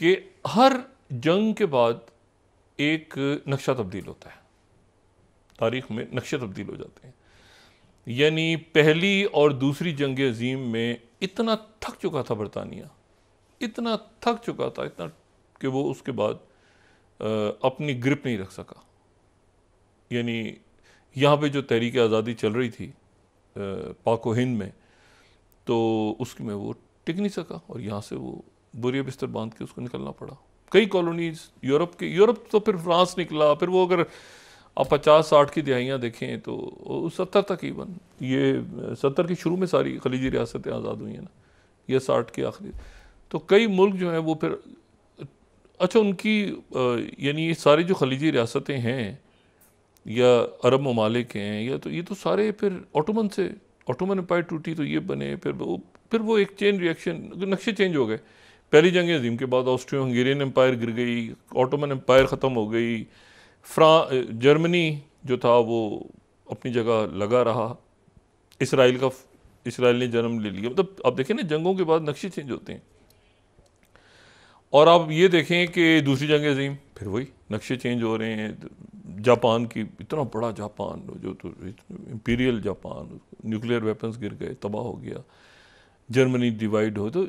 कि हर जंग के बाद एक नक्शा तब्दील होता है, तारीख में नक्शे तब्दील हो जाते हैं। यानी पहली और दूसरी जंग अजीम में इतना थक चुका था बरतानिया, इतना थक चुका था, इतना कि वो उसके बाद अपनी ग्रिप नहीं रख सका। यानी यहाँ पे जो तहरीक आज़ादी चल रही थी पाक व हिंद में, तो उसकी में वो टिक नहीं सका और यहाँ से वो बोरिया बिस्तर बांध के उसको निकलना पड़ा। कई कॉलोनीज यूरोप तो फिर फ्रांस निकला, फिर वो अगर आप 50-60 की दिहाइयाँ देखें तो 70 तकरीबन, ये 70 की शुरू में सारी खलीजी रियासतें आज़ाद हुई हैं ना, ये 60 के आखिरी। तो कई मुल्क जो हैं वो फिर अच्छा उनकी यानी ये सारी जो खलीजी रियासतें हैं या अरब ममालिक हैं या तो ये तो सारे फिर ऑटोमन एम्पायर टूटी तो ये बने, फिर वो एक चेन रिएक्शन, नक्शे चेंज हो गए। पहली जंग अजीम के बाद ऑस्ट्रियो हंगेरियन एम्पायर गिर गई, ऑटोमन एम्पायर ख़त्म हो गई, जर्मनी जो था वो अपनी जगह लगा रहा, इसराइल ने जन्म ले लिया। मतलब आप देखें ना, जंगों के बाद नक्शे चेंज होते हैं। और आप ये देखें कि दूसरी जंग अजीम फिर वही नक्शे चेंज हो रहे हैं। जापान की, इतना बड़ा जापान जो तो इंपीरियल जापान, न्यूक्लियर वेपन्स गिर गए, तबाह हो गया। जर्मनी डिवाइड हो, तो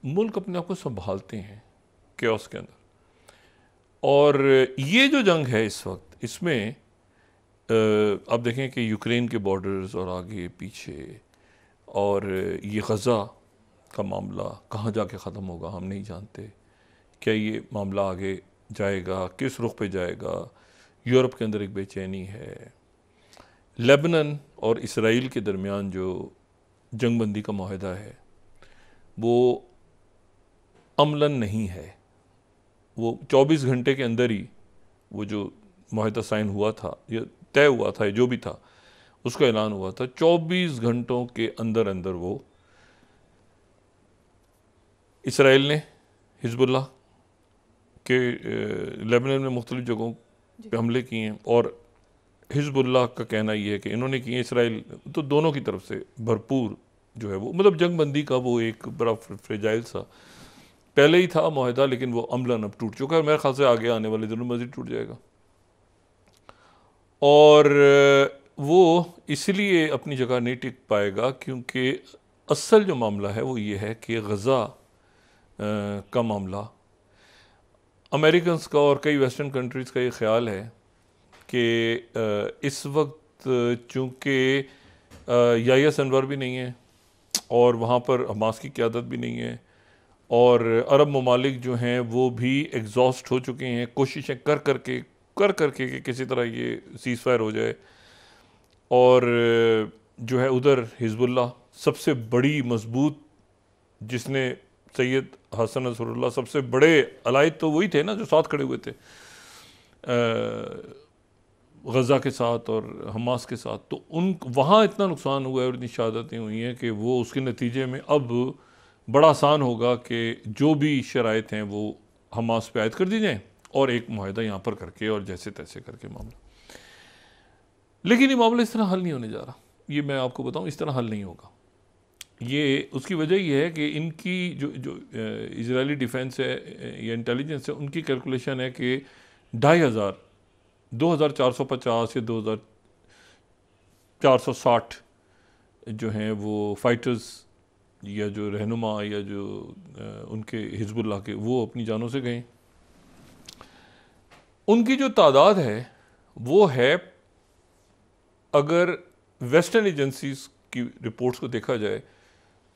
मुल्क अपने आप को संभालते हैं केओस के अंदर। और ये जो जंग है इस वक्त, इसमें आप देखें कि यूक्रेन के बॉर्डर्स और आगे पीछे, और ये गज़ा का मामला कहाँ जाके ख़त्म होगा हम नहीं जानते। क्या ये मामला आगे जाएगा, किस रुख पे जाएगा? यूरोप के अंदर एक बेचैनी है। लेबनान और इसराइल के दरमियान जो जंगबंदी का माहिदा है वो अमलन नहीं है। वो 24 घंटे के अंदर ही वो जो माहिदा साइन हुआ था या तय हुआ था, जो भी था, उसका ऐलान हुआ था, 24 घंटों के अंदर अंदर वो इसराइल ने हिजबुल्लाह के लेबनान में मुख्तलिफ जगहों पे हमले किए हैं। और हिजबुल्लाह का कहना ये है कि इन्होंने किए, इसराइल तो दोनों की तरफ से भरपूर जो है वो, मतलब जंगबंदी का वो एक बड़ा फ्रेजाइल सा पहले ही था माहिदा, लेकिन वो अमलन अब टूट चुका है। मेरे ख्याल से आगे आने वाले दिनों में मज़ीद टूट जाएगा। और वो इसलिए अपनी जगह नहीं टिक पाएगा क्योंकि असल जो मामला है वो ये है कि गज़ा का मामला, अमेरिकन्स का और कई वेस्टर्न कंट्रीज़ का ये ख्याल है कि इस वक्त चूँकि याह्या सिनवार भी नहीं है और वहाँ पर हमास की क़यादत भी नहीं है, और अरब ममालिक जो हैं वो भी एग्जॉस्ट हो चुके हैं, कोशिशें कर करके कि किसी तरह ये सीज़ फायर हो जाए। और जो है उधर हिजबुल्लाह सबसे बड़ी मजबूत, जिसने सैयद हसन नसरुल्लाह, सबसे बड़े अलाइद तो वही थे ना जो साथ खड़े हुए थे गज़ा के साथ और हमास के साथ, तो उन वहाँ इतना नुकसान हुआ है और इतनी शहादतें हुई हैं कि वो उसके नतीजे में अब बड़ा आसान होगा कि जो भी शराइत हैं वो हमास पे आयद कर दी जाएँ और एक मुआहदा यहाँ पर करके और जैसे तैसे करके मामला। लेकिन ये मामला इस तरह हल नहीं होने जा रहा, ये मैं आपको बताऊँ, इस तरह हल नहीं होगा। ये उसकी वजह ये है कि इनकी जो इजरायली डिफेंस है या इंटेलिजेंस है, उनकी कैलकुलेशन है कि 2500, 2450 या 2460 जो हैं वो फाइटर्स या जो रहनुमा या जो उनके हिजबुल्लाह के, वो अपनी जानों से गए। उनकी जो तादाद है वो है, अगर वेस्टर्न एजेंसीज की रिपोर्ट्स को देखा जाए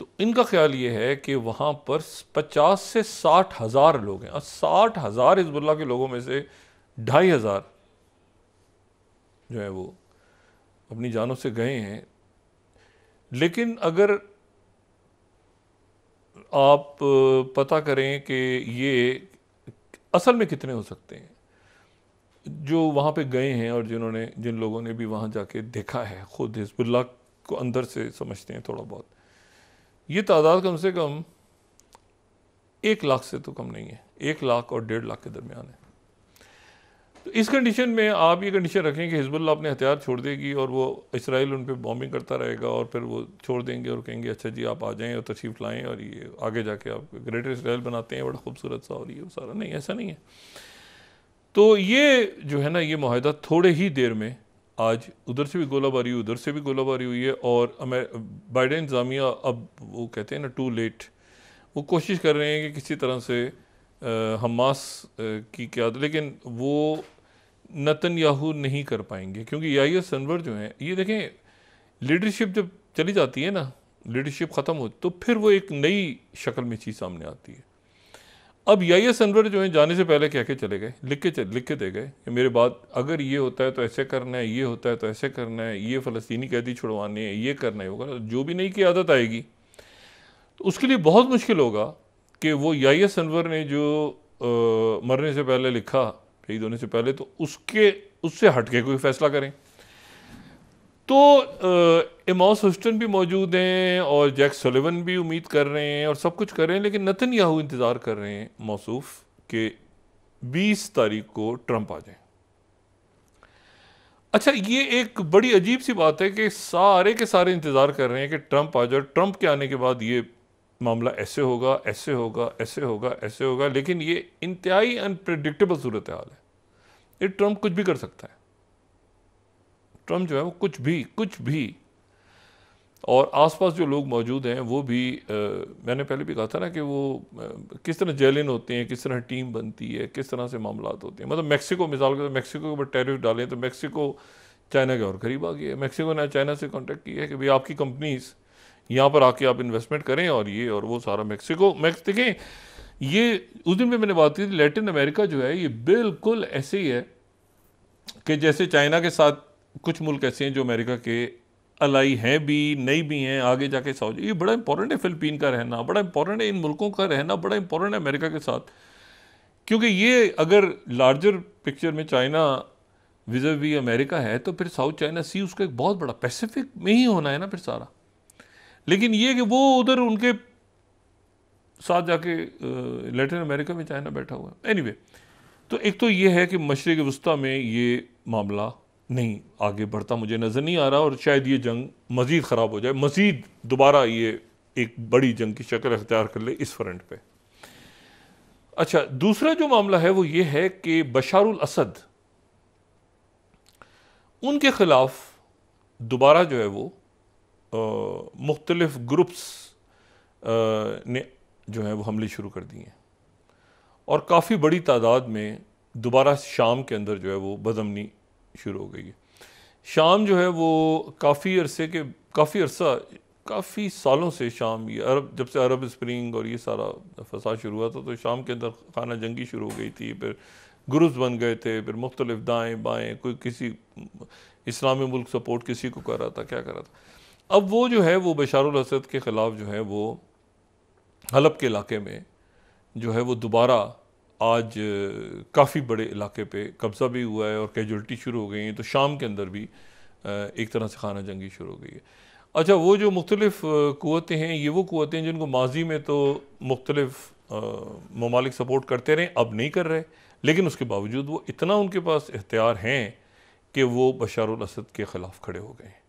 तो इनका ख्याल ये है कि वहाँ पर 50 से 60 हज़ार लोग हैं, और 60 हज़ार हिजबुल्लाह के लोगों में से 2500 जो है वो अपनी जानों से गए हैं। लेकिन अगर आप पता करें कि ये असल में कितने हो सकते हैं जो वहाँ पे गए हैं और जिन लोगों ने भी वहाँ जाके देखा है, खुद हिजबुल्लाह को अंदर से समझते हैं थोड़ा बहुत, ये तादाद कम से कम 1 लाख से तो कम नहीं है, 1 लाख और 1.5 लाख के दरमियान है। तो इस कंडीशन में आप ये कंडीशन रखें कि हिजबुल्लाह अपने हथियार छोड़ देगी और वो इसराइल उन पर बॉम्बिंग करता रहेगा और फिर वो छोड़ देंगे और कहेंगे अच्छा जी आप आ जाएं और तशरीफ़ लाएं और ये आगे जाके आप ग्रेटर इसराइल बनाते हैं, बड़ा खूबसूरत सा, और ये सारा नहीं, ऐसा नहीं है। तो ये जो है ना, ये माहिदा थोड़े ही देर में आज उधर से भी गोलाबारी हुई, उधर से भी गोलाबारी हुई है, और बाइडेन इंतज़ामिया अब वो कहते हैं ना टू लेट, वो कोशिश कर रहे हैं कि किसी तरह से हमास की क़यादत, लेकिन वो नेतन्याहू नहीं कर पाएंगे, क्योंकि याहिया सिनवर जो हैं, ये देखें लीडरशिप जब चली जाती है ना, लीडरशिप ख़त्म हो तो फिर वो एक नई शक्ल में चीज़ सामने आती है। अब याहिया सिनवर जो हैं जाने से पहले कह के चले गए, लिख के दे गए कि मेरे बाद अगर ये होता है तो ऐसे करना है, ये होता है तो ऐसे करना है, ये फ़लस्तीनी कैदी छुड़वाने हैं, ये करना है, होगा जो भी नई क़यादत आएगी तो उसके लिए बहुत मुश्किल होगा कि वो याहिया सिनवर ने जो मरने से पहले लिखा, शहीद होने से पहले, तो उससे हट के कोई फैसला करें। तो एमॉस हुस्टन भी मौजूद हैं और जैक सुलिवन भी उम्मीद कर रहे हैं और सब कुछ कर रहे हैं, लेकिन नेतन्याहू इंतज़ार कर रहे हैं मौसूफ के 20 तारीख को ट्रंप आ जाए। अच्छा, ये एक बड़ी अजीब सी बात है कि सारे के सारे इंतज़ार कर रहे हैं कि ट्रंप आ जाए, ट्रंप के आने के बाद ये मामला ऐसे होगा, ऐसे होगा, ऐसे होगा, ऐसे होगा, लेकिन ये इंतहाई अनप्रेडिक्टेबल सूरत हाल है। ये ट्रंप कुछ भी कर सकता है, ट्रंप जो है वो कुछ भी, और आसपास जो लोग मौजूद हैं वो भी मैंने पहले भी कहा था ना कि वो किस तरह जेलिन होते हैं, किस तरह टीम बनती है, किस तरह से मामलात होते हैं। मतलब मैक्सिको मिसाल के, मैक्सिको के ऊपर टैरिफ डालें तो मैक्सिको चाइना के और करीब आ गई है। मैक्सिको ने चाइना से कॉन्टेक्ट किया है कि भाई आपकी कंपनीज यहाँ पर आके आप इन्वेस्टमेंट करें, और ये और वो सारा देखें, ये उस दिन में मैंने बात की थी, लैटिन अमेरिका जो है ये बिल्कुल ऐसे ही है कि जैसे चाइना के साथ कुछ मुल्क ऐसे हैं जो अमेरिका के अलाई हैं भी, नहीं भी हैं, आगे जाके सऊदी, ये बड़ा इंपॉर्टेंट है। फिलिपीन का रहना बड़ा इंपॉर्टेंट है, इन मुल्कों का रहना बड़ा इंपॉर्टेंट है अमेरिका के साथ, क्योंकि ये अगर लार्जर पिक्चर में चाइना विज़ावी अमेरिका है तो फिर साउथ चाइना सी उसका एक बहुत बड़ा पैसिफिक में ही होना है ना फिर सारा। लेकिन ये कि वो उधर उनके साथ जाके लैटिन अमेरिका में चाइना बैठा हुआ है। एनीवे, तो एक तो ये है कि मशरिक़ वस्ता में ये मामला नहीं आगे बढ़ता मुझे नज़र नहीं आ रहा, और शायद ये जंग मज़ीद ख़राब हो जाए, मज़ीद दोबारा ये एक बड़ी जंग की शक्ल अख्तियार कर ले इस फ्रंट पे। अच्छा, दूसरा जो मामला है वो ये है कि बशारुल असद, उनके ख़िलाफ़ दोबारा जो है वो मुख्तलिफ ग्रुप्स ने जो है वो हमले शुरू कर दिए हैं, और काफ़ी बड़ी तादाद में दोबारा शाम के अंदर जो है वो बदअमनी शुरू हो गई है। शाम जो है वो काफ़ी सालों से शाम, ये जब से अरब स्प्रिंग और ये सारा फसाद शुरू हुआ था तो शाम के अंदर खाना जंगी शुरू हो गई थी, फिर ग्रुप्स बन गए थे, फिर मुख्तलिफ दाएँ बाएँ, कोई किसी इस्लामी मुल्क सपोर्ट किसी को कर रहा था, क्या कर रहा था। अब वो जो है वो बशारुल असद के ख़िलाफ़ जो है वो हलब के इलाके में जो है वो दोबारा आज काफ़ी बड़े इलाके पे कब्ज़ा भी हुआ है और कैजुअल्टी शुरू हो गई हैं, तो शाम के अंदर भी एक तरह से खाना जंगी शुरू हो गई है। अच्छा, वो जो मुख्तलिफ क़ुव्वतें हैं, ये वो क़ुव्वतें हैं जिनको माजी में तो मुख्तलिफ ममालिक सपोर्ट करते रहे, अब नहीं कर रहे, लेकिन उसके बावजूद वो इतना उनके पास इख्तियार हैं कि वो बशारुल असद के ख़िलाफ़ खड़े हो गए हैं।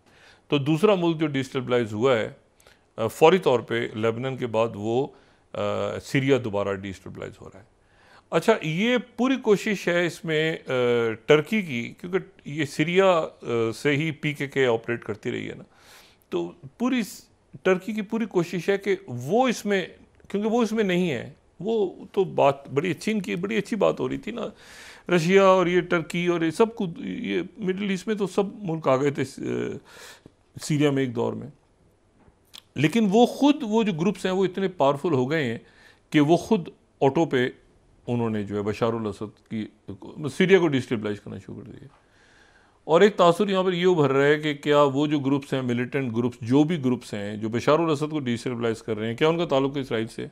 तो दूसरा मुल्क जो डिस्टेबलाइज हुआ है फौरी तौर पे लेबनान के बाद, वो सीरिया दोबारा डिस्टेबलाइज हो रहा है। अच्छा, ये पूरी कोशिश है इसमें टर्की की, क्योंकि ये सीरिया से ही PKK ऑपरेट करती रही है ना, तो पूरी टर्की की पूरी कोशिश है कि वो इसमें, क्योंकि वो इसमें नहीं है, वो तो बात बड़ी अच्छी, इनकी बड़ी अच्छी बात हो रही थी ना, रशिया और ये टर्की और ये सब कुछ, ये मिडिल ईस्ट में तो सब मुल्क आ गए थे सीरिया में एक दौर में, लेकिन वो जो ग्रुप्स हैं वो इतने पावरफुल हो गए हैं कि वो खुद ऑटो पे उन्होंने जो है बशारुल असद की सीरिया को डिस्टेबलाइज करना शुरू कर दिया। और एक तासुर यहाँ पर ये उभर रहा है कि क्या वो जो ग्रुप्स हैं, मिलिटेंट ग्रुप्स, जो भी ग्रुप्स हैं जो बशारुल असद को डिस्टेबलाइज कर रहे हैं, क्या उनका ताल्लुक इसराइल से?